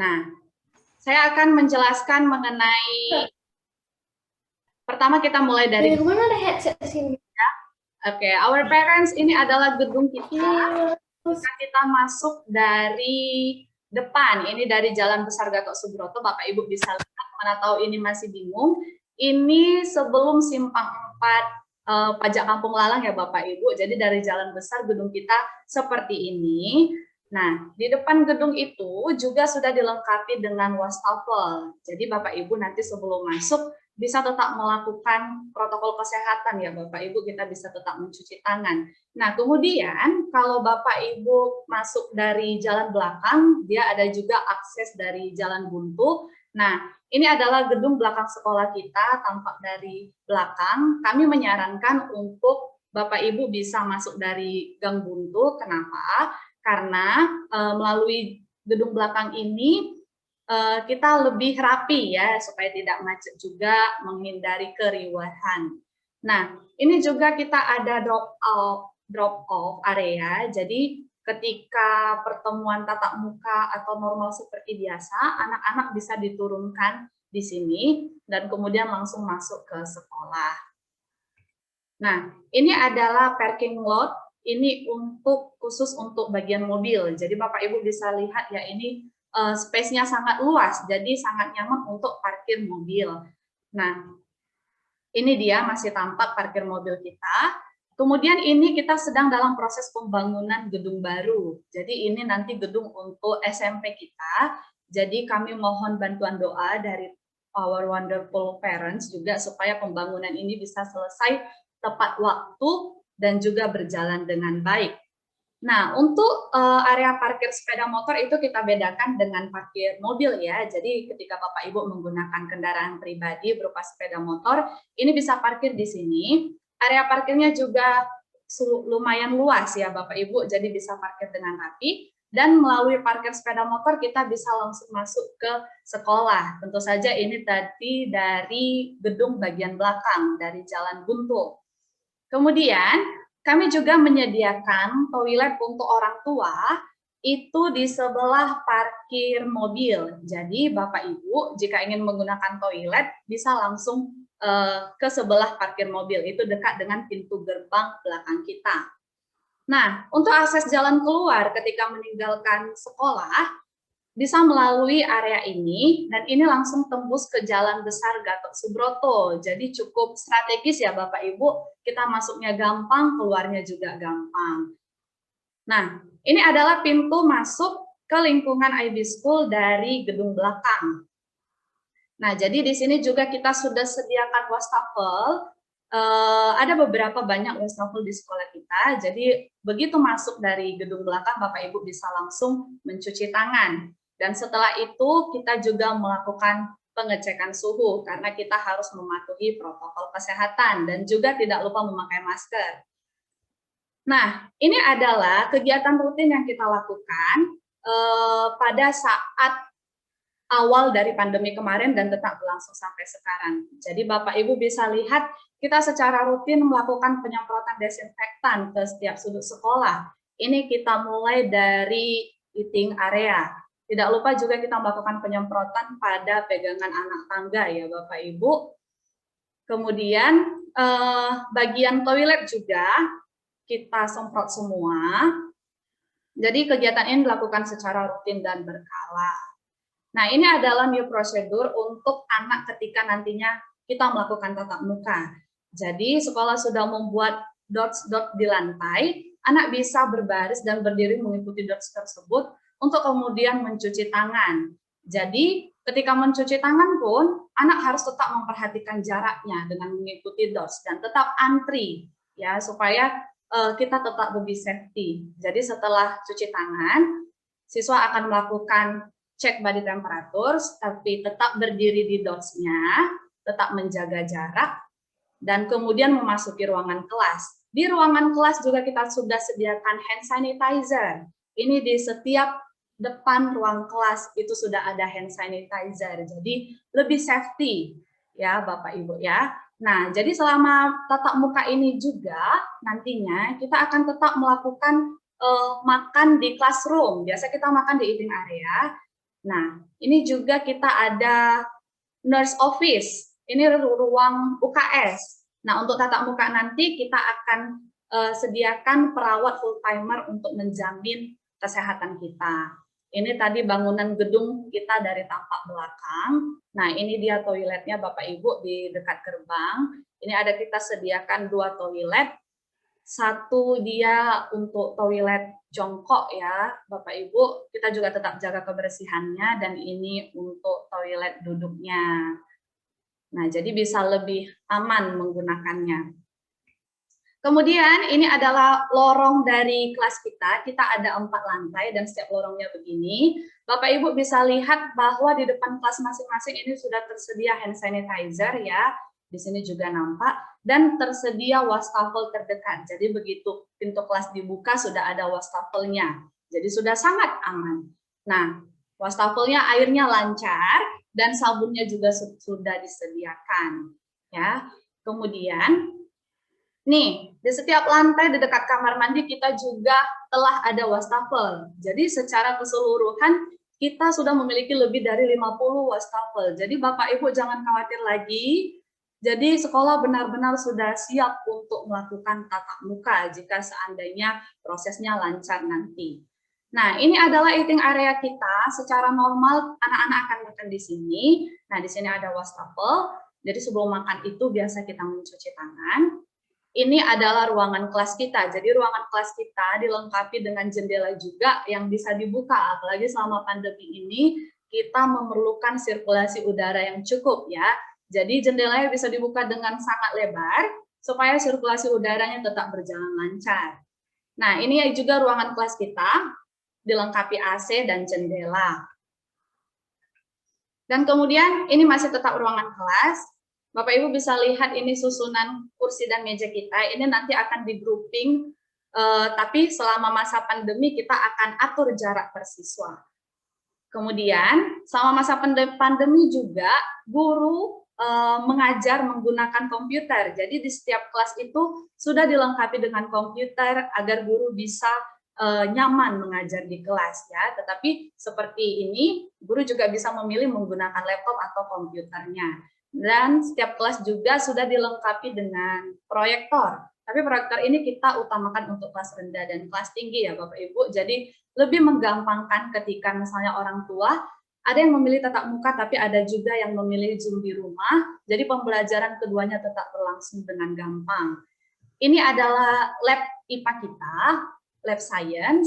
Nah, saya akan menjelaskan mengenai pertama kita mulai dari mana ada headset sini? Oke, our parents ini adalah gedung kita. Kita masuk dari depan, ini dari Jalan Besar Gatot Subroto, Bapak Ibu bisa lihat, mana tahu ini masih bingung. Ini sebelum Simpang 4 Pajak Kampung Lalang ya Bapak Ibu. Jadi dari Jalan Besar gedung kita seperti ini. Nah, di depan gedung itu juga sudah dilengkapi dengan wastafel. Jadi Bapak Ibu nanti sebelum masuk bisa tetap melakukan protokol kesehatan ya Bapak Ibu, kita bisa tetap mencuci tangan. Nah, kemudian kalau Bapak Ibu masuk dari jalan belakang, dia ada juga akses dari jalan buntu. Nah, ini adalah gedung belakang sekolah kita, tampak dari belakang. Kami menyarankan untuk Bapak Ibu bisa masuk dari gang buntu. Kenapa? Karena melalui gedung belakang ini kita lebih rapi ya, supaya tidak macet juga, menghindari keriuhan. Nah, ini juga kita ada drop off area. Jadi ketika pertemuan tatap muka atau normal seperti biasa, anak-anak bisa diturunkan di sini dan kemudian langsung masuk ke sekolah. Nah, ini adalah parking lot. Ini khusus untuk bagian mobil. Jadi Bapak Ibu bisa lihat ya, ini space-nya sangat luas, jadi sangat nyaman untuk parkir mobil. Nah, ini dia masih tampak parkir mobil kita. Kemudian ini kita sedang dalam proses pembangunan gedung baru. Jadi ini nanti gedung untuk SMP kita. Jadi kami mohon bantuan doa dari our wonderful parents juga supaya pembangunan ini bisa selesai tepat waktu dan juga berjalan dengan baik. Nah, untuk area parkir sepeda motor itu kita bedakan dengan parkir mobil ya. Jadi ketika Bapak Ibu menggunakan kendaraan pribadi berupa sepeda motor, ini bisa parkir di sini. Area parkirnya juga lumayan luas ya Bapak Ibu, jadi bisa parkir dengan rapi. Dan melalui parkir sepeda motor kita bisa langsung masuk ke sekolah. Tentu saja ini tadi dari gedung bagian belakang, dari Jalan Buntu. Kemudian kami juga menyediakan toilet untuk orang tua itu di sebelah parkir mobil. Jadi Bapak Ibu jika ingin menggunakan toilet bisa langsung ke sebelah parkir mobil, itu dekat dengan pintu gerbang belakang kita. Nah, untuk akses jalan keluar ketika meninggalkan sekolah bisa melalui area ini, dan ini langsung tembus ke Jalan Besar Gatot Subroto. Jadi cukup strategis ya Bapak Ibu, kita masuknya gampang, keluarnya juga gampang. Nah, ini adalah pintu masuk ke lingkungan IB School dari gedung belakang. Nah, jadi di sini juga kita sudah sediakan wastafel. Ada beberapa banyak wastafel di sekolah kita. Jadi begitu masuk dari gedung belakang, Bapak Ibu bisa langsung mencuci tangan. Dan setelah itu kita juga melakukan pengecekan suhu karena kita harus mematuhi protokol kesehatan dan juga tidak lupa memakai masker. Nah, ini adalah kegiatan rutin yang kita lakukan pada saat awal dari pandemi kemarin dan tetap berlangsung sampai sekarang. Jadi Bapak Ibu bisa lihat kita secara rutin melakukan penyemprotan desinfektan ke setiap sudut sekolah. Ini kita mulai dari eating area. Tidak lupa juga kita melakukan penyemprotan pada pegangan anak tangga ya Bapak Ibu. Kemudian bagian toilet juga kita semprot semua. Jadi kegiatan ini dilakukan secara rutin dan berkala. Nah, ini adalah new prosedur untuk anak ketika nantinya kita melakukan tatap muka. Jadi, sekolah sudah membuat dots-dots di lantai, anak bisa berbaris dan berdiri mengikuti dots tersebut untuk kemudian mencuci tangan. Jadi, ketika mencuci tangan pun, anak harus tetap memperhatikan jaraknya dengan mengikuti dots dan tetap antri, ya, supaya kita tetap lebih safety. Jadi, setelah cuci tangan, siswa akan melakukan cek body temperature, tapi tetap berdiri di dots-nya, tetap menjaga jarak, dan kemudian memasuki ruangan kelas. Di ruangan kelas juga kita sudah sediakan hand sanitizer. Ini di setiap depan ruang kelas itu sudah ada hand sanitizer, jadi lebih safety ya Bapak Ibu ya. Nah, jadi selama tatap muka ini juga nantinya kita akan tetap melakukan makan di classroom. Biasa kita makan di eating area. Nah, ini juga kita ada nurse office, ini ruang UKS. Nah, untuk tatap muka nanti kita akan sediakan perawat full timer untuk menjamin kesehatan kita. Ini tadi bangunan gedung kita dari tampak belakang. Nah, ini dia toiletnya Bapak Ibu di dekat gerbang. Ini ada kita sediakan 2 toilet. Satu dia untuk toilet jongkok ya, Bapak Ibu. Kita juga tetap jaga kebersihannya, dan ini untuk toilet duduknya. Nah, jadi bisa lebih aman menggunakannya. Kemudian ini adalah lorong dari kelas kita. Kita ada 4 lantai dan setiap lorongnya begini. Bapak Ibu bisa lihat bahwa di depan kelas masing-masing ini sudah tersedia hand sanitizer ya. Di sini juga nampak, dan tersedia wastafel terdekat. Jadi begitu pintu kelas dibuka sudah ada wastafelnya. Jadi sudah sangat aman. Nah, wastafelnya airnya lancar dan sabunnya juga sudah disediakan ya. Kemudian nih, di setiap lantai di dekat kamar mandi kita juga telah ada wastafel. Jadi secara keseluruhan kita sudah memiliki lebih dari 50 wastafel. Jadi Bapak Ibu jangan khawatir lagi. Jadi sekolah benar-benar sudah siap untuk melakukan tatap muka jika seandainya prosesnya lancar nanti. Nah, ini adalah eating area kita. Secara normal anak-anak akan makan di sini. Nah, di sini ada wastafel. Jadi sebelum makan itu biasa kita mencuci tangan. Ini adalah ruangan kelas kita. Jadi ruangan kelas kita dilengkapi dengan jendela juga yang bisa dibuka. Apalagi selama pandemi ini kita memerlukan sirkulasi udara yang cukup ya. Jadi jendelanya bisa dibuka dengan sangat lebar supaya sirkulasi udaranya tetap berjalan lancar. Nah, ini juga ruangan kelas kita dilengkapi AC dan jendela. Dan kemudian ini masih tetap ruangan kelas. Bapak Ibu bisa lihat ini susunan kursi dan meja kita. Ini nanti akan di grouping, tapi selama masa pandemi kita akan atur jarak per siswa. Kemudian selama masa pandemi juga guru mengajar menggunakan komputer. Jadi di setiap kelas itu sudah dilengkapi dengan komputer agar guru bisa nyaman mengajar di kelas ya. Tetapi seperti ini guru juga bisa memilih menggunakan laptop atau komputernya. Dan setiap kelas juga sudah dilengkapi dengan proyektor. Tapi proyektor ini kita utamakan untuk kelas rendah dan kelas tinggi ya Bapak Ibu. Jadi lebih menggampangkan ketika misalnya orang tua ada yang memilih tatap muka tapi ada juga yang memilih Zoom di rumah. Jadi pembelajaran keduanya tetap berlangsung dengan gampang. Ini adalah lab IPA kita, lab science.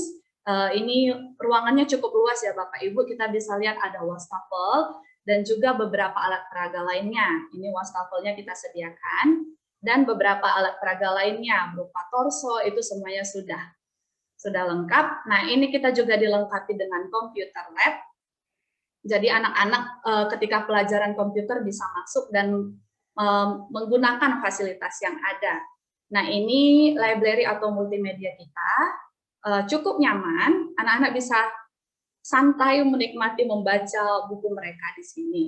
Ini ruangannya cukup luas ya Bapak Ibu. Kita bisa lihat ada wastafel dan juga beberapa alat peraga lainnya. Ini wastafelnya kita sediakan, dan beberapa alat peraga lainnya berupa torso, itu semuanya sudah lengkap. Nah, ini kita juga dilengkapi dengan komputer lab. Jadi anak-anak ketika pelajaran komputer bisa masuk dan menggunakan fasilitas yang ada. Nah, ini library atau multimedia kita cukup nyaman, anak-anak bisa santai menikmati membaca buku mereka di sini.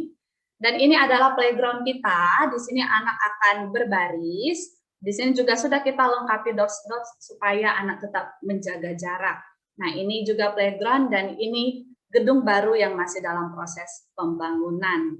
Dan ini adalah playground kita. Di sini anak akan berbaris. Di sini juga sudah kita lengkapi dots-dots supaya anak tetap menjaga jarak. Nah, ini juga playground dan ini gedung baru yang masih dalam proses pembangunan.